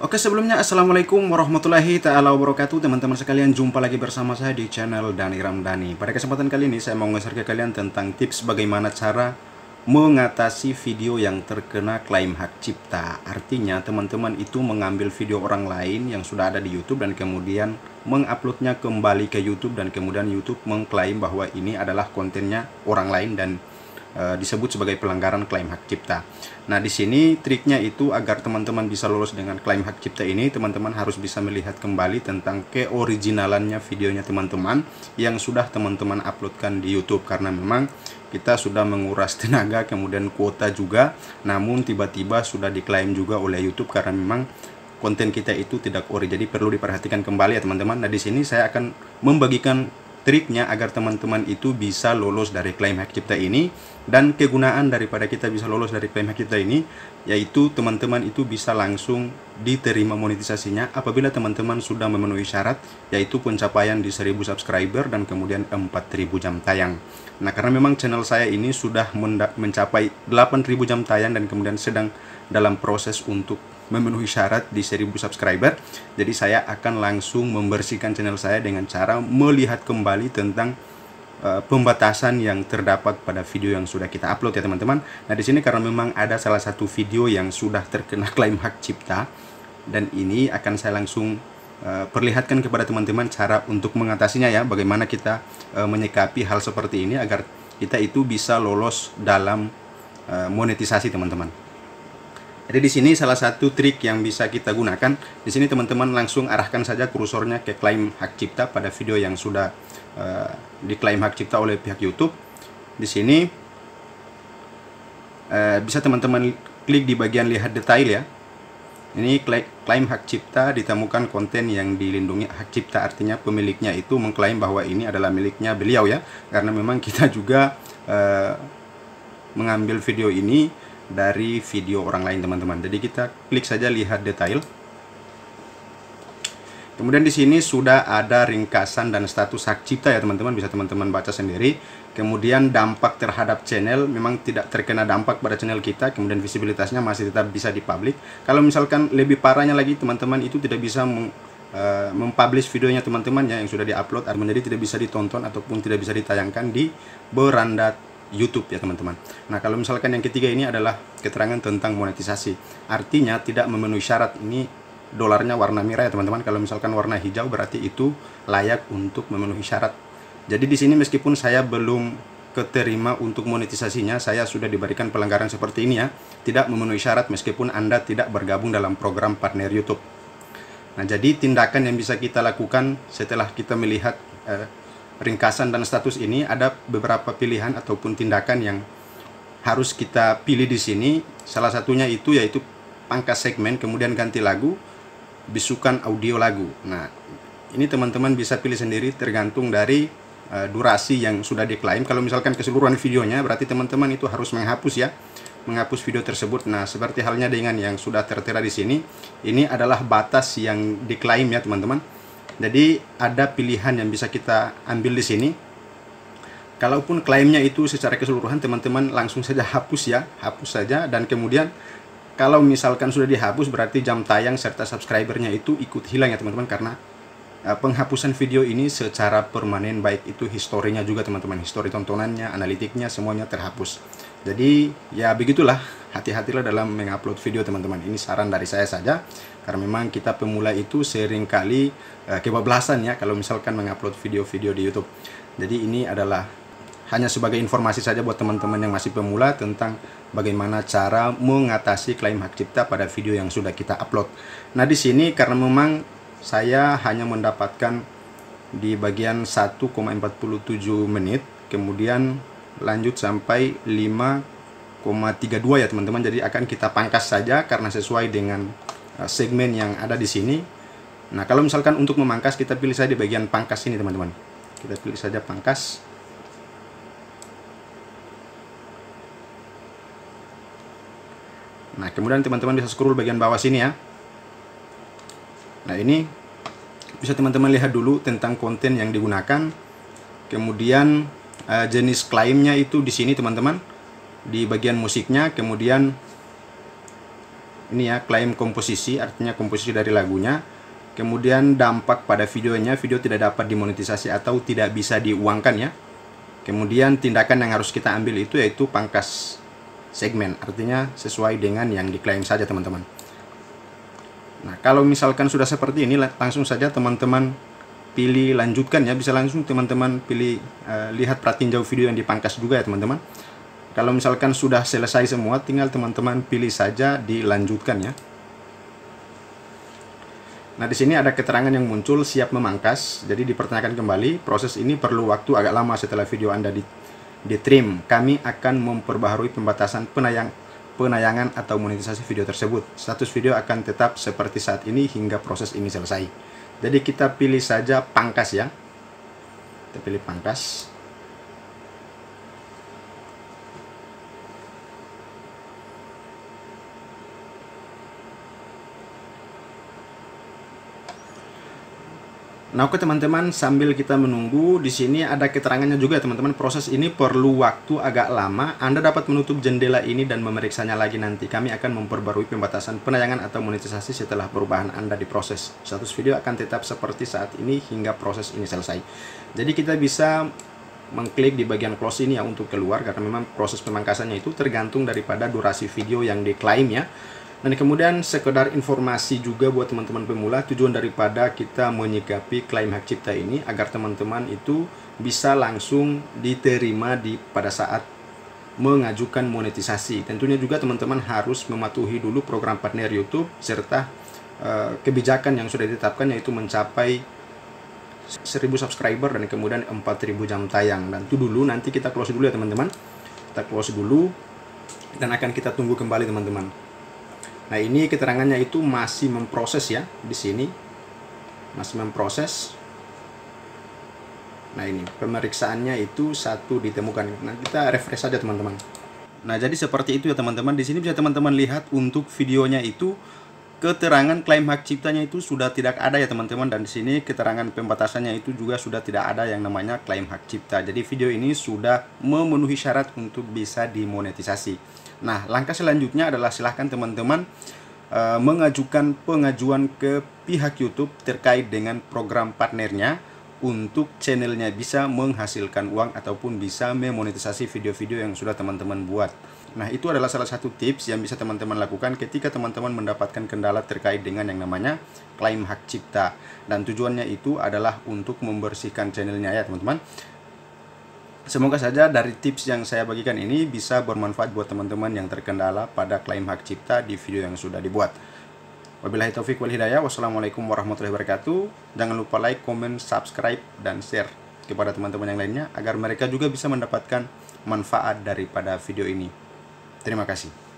Oke, sebelumnya Assalamualaikum warahmatullahi ta'ala wabarakatuh. Teman-teman sekalian, jumpa lagi bersama saya di channel Dani Ramdhani. Pada kesempatan kali ini saya mau nge-share ke kalian tentang tips bagaimana cara mengatasi video yang terkena klaim hak cipta. Artinya teman-teman itu mengambil video orang lain yang sudah ada di YouTube dan kemudian menguploadnya kembali ke YouTube, dan kemudian YouTube mengklaim bahwa ini adalah kontennya orang lain dan disebut sebagai pelanggaran klaim hak cipta. Nah, di sini triknya itu agar teman-teman bisa lolos dengan klaim hak cipta ini, teman-teman harus bisa melihat kembali tentang keoriginalannya videonya teman-teman yang sudah teman-teman uploadkan di YouTube, karena memang kita sudah menguras tenaga kemudian kuota juga, namun tiba-tiba sudah diklaim juga oleh YouTube karena memang konten kita itu tidak ori. Jadi perlu diperhatikan kembali ya teman-teman. Nah, di sini saya akan membagikan triknya agar teman-teman itu bisa lolos dari klaim hak cipta ini. Dan kegunaan daripada kita bisa lolos dari klaim hak cipta ini yaitu teman-teman itu bisa langsung diterima monetisasinya apabila teman-teman sudah memenuhi syarat, yaitu pencapaian di 1000 subscriber dan kemudian 4000 jam tayang. Nah, karena memang channel saya ini sudah mencapai 8000 jam tayang dan kemudian sedang dalam proses untuk memenuhi syarat di 1000 subscriber, jadi saya akan langsung membersihkan channel saya dengan cara melihat kembali tentang pembatasan yang terdapat pada video yang sudah kita upload ya teman-teman. Nah, di sini karena memang ada salah satu video yang sudah terkena klaim hak cipta, dan ini akan saya langsung perlihatkan kepada teman-teman cara untuk mengatasinya ya, bagaimana kita menyikapi hal seperti ini agar kita itu bisa lolos dalam monetisasi teman-teman. Jadi di sini salah satu trik yang bisa kita gunakan. Di sini teman-teman langsung arahkan saja kursornya ke klaim hak cipta pada video yang sudah diklaim hak cipta oleh pihak YouTube. Di sini bisa teman-teman klik di bagian lihat detail ya. Ini klaim hak cipta, ditemukan konten yang dilindungi hak cipta, artinya pemiliknya itu mengklaim bahwa ini adalah miliknya beliau ya. Karena memang kita juga mengambil video ini dari video orang lain teman-teman. Jadi kita klik saja lihat detail. Kemudian di sini sudah ada ringkasan dan status hak cipta ya teman-teman, bisa teman-teman baca sendiri. Kemudian dampak terhadap channel, memang tidak terkena dampak pada channel kita. Kemudian visibilitasnya masih tetap bisa dipublish. Kalau misalkan lebih parahnya lagi, teman-teman itu tidak bisa mempublish videonya teman-teman yang sudah diupload, menjadi tidak bisa ditonton ataupun tidak bisa ditayangkan di beranda YouTube ya teman-teman. Nah, kalau misalkan yang ketiga ini adalah keterangan tentang monetisasi, artinya tidak memenuhi syarat. Ini dolarnya warna merah ya teman-teman. Kalau misalkan warna hijau berarti itu layak untuk memenuhi syarat. Jadi di sini meskipun saya belum keterima untuk monetisasinya, saya sudah diberikan pelanggaran seperti ini ya, tidak memenuhi syarat meskipun Anda tidak bergabung dalam program partner YouTube. Nah, jadi tindakan yang bisa kita lakukan setelah kita melihat ringkasan dan status ini, ada beberapa pilihan ataupun tindakan yang harus kita pilih di sini. Salah satunya itu yaitu pangkas segmen, kemudian ganti lagu, bisukan audio lagu. Nah, ini teman-teman bisa pilih sendiri tergantung dari durasi yang sudah diklaim. Kalau misalkan keseluruhan videonya, berarti teman-teman itu harus menghapus ya, menghapus video tersebut. Nah, seperti halnya dengan yang sudah tertera di sini, ini adalah batas yang diklaim ya teman-teman. Jadi ada pilihan yang bisa kita ambil di sini. Kalaupun klaimnya itu secara keseluruhan, teman-teman langsung saja hapus ya, hapus saja. Dan kemudian kalau misalkan sudah dihapus, berarti jam tayang serta subscribernya itu ikut hilang ya teman-teman, karena penghapusan video ini secara permanen, baik itu historinya juga teman-teman, histori tontonannya, analitiknya, semuanya terhapus. Jadi ya begitulah, hati-hatilah dalam mengupload video teman-teman. Ini saran dari saya saja, karena memang kita pemula itu seringkali kebablasan ya kalau misalkan mengupload video-video di YouTube. Jadi ini adalah hanya sebagai informasi saja buat teman-teman yang masih pemula tentang bagaimana cara mengatasi klaim hak cipta pada video yang sudah kita upload. Nah, di sini karena memang saya hanya mendapatkan di bagian 1,47 menit, kemudian lanjut sampai 5,32 ya teman-teman. Jadi akan kita pangkas saja karena sesuai dengan segmen yang ada di sini. Nah, kalau misalkan untuk memangkas, kita pilih saja di bagian pangkas ini teman-teman. Kita pilih saja pangkas. Nah, kemudian teman-teman bisa scroll bagian bawah sini ya. Nah, ini bisa teman-teman lihat dulu tentang konten yang digunakan. Kemudian jenis klaimnya itu di sini teman-teman, di bagian musiknya. Kemudian ini ya, klaim komposisi, artinya komposisi dari lagunya. Kemudian dampak pada videonya, video tidak dapat dimonetisasi atau tidak bisa diuangkan ya. Kemudian tindakan yang harus kita ambil itu yaitu pangkas segmen, artinya sesuai dengan yang diklaim saja teman-teman. Nah, kalau misalkan sudah seperti ini, langsung saja teman-teman pilih lanjutkan ya, bisa langsung teman-teman pilih lihat perhatiin jauh video yang dipangkas juga ya teman-teman. Kalau misalkan sudah selesai semua, tinggal teman-teman pilih saja dilanjutkan ya. Nah, di sini ada keterangan yang muncul siap memangkas. Jadi dipertanyakan kembali, proses ini perlu waktu agak lama setelah video Anda di-trim. Kami akan memperbaharui pembatasan penayangan atau monetisasi video tersebut. Status video akan tetap seperti saat ini hingga proses ini selesai. Jadi kita pilih saja pangkas ya. Kita pilih pangkas. Nah, oke teman-teman, sambil kita menunggu, di sini ada keterangannya juga teman-teman. Proses ini perlu waktu agak lama. Anda dapat menutup jendela ini dan memeriksanya lagi nanti. Kami akan memperbarui pembatasan penayangan atau monetisasi setelah perubahan Anda diproses. Status video akan tetap seperti saat ini hingga proses ini selesai. Jadi kita bisa mengklik di bagian close ini ya untuk keluar, karena memang proses pemangkasannya itu tergantung daripada durasi video yang diklaim ya. Dan kemudian sekedar informasi juga buat teman-teman pemula, tujuan daripada kita menyikapi klaim hak cipta ini agar teman-teman itu bisa langsung diterima pada saat mengajukan monetisasi. Tentunya juga teman-teman harus mematuhi dulu program partner YouTube serta kebijakan yang sudah ditetapkan, yaitu mencapai 1000 subscriber dan kemudian 4000 jam tayang. Dan itu dulu, nanti kita close dulu ya teman-teman. Kita close dulu dan akan kita tunggu kembali teman-teman. Nah, ini keterangannya itu masih memproses ya, di sini masih memproses. Nah, ini pemeriksaannya itu satu ditemukan. Nah, kita refresh saja teman-teman. Nah, jadi seperti itu ya teman-teman. Di sini bisa teman-teman lihat untuk videonya itu keterangan klaim hak ciptanya itu sudah tidak ada ya teman-teman, dan di sini keterangan pembatasannya itu juga sudah tidak ada yang namanya klaim hak cipta. Jadi video ini sudah memenuhi syarat untuk bisa dimonetisasi. Nah, langkah selanjutnya adalah silahkan teman-teman mengajukan pengajuan ke pihak YouTube terkait dengan program partnernya untuk channelnya bisa menghasilkan uang ataupun bisa memonetisasi video-video yang sudah teman-teman buat. Nah, itu adalah salah satu tips yang bisa teman-teman lakukan ketika teman-teman mendapatkan kendala terkait dengan yang namanya klaim hak cipta. Dan tujuannya itu adalah untuk membersihkan channelnya ya teman-teman. Semoga saja dari tips yang saya bagikan ini bisa bermanfaat buat teman-teman yang terkendala pada klaim hak cipta di video yang sudah dibuat. Wabillahi taufiq wal hidayah. Wassalamualaikum warahmatullahi wabarakatuh. Jangan lupa like, comment, subscribe, dan share kepada teman-teman yang lainnya agar mereka juga bisa mendapatkan manfaat daripada video ini. Terima kasih.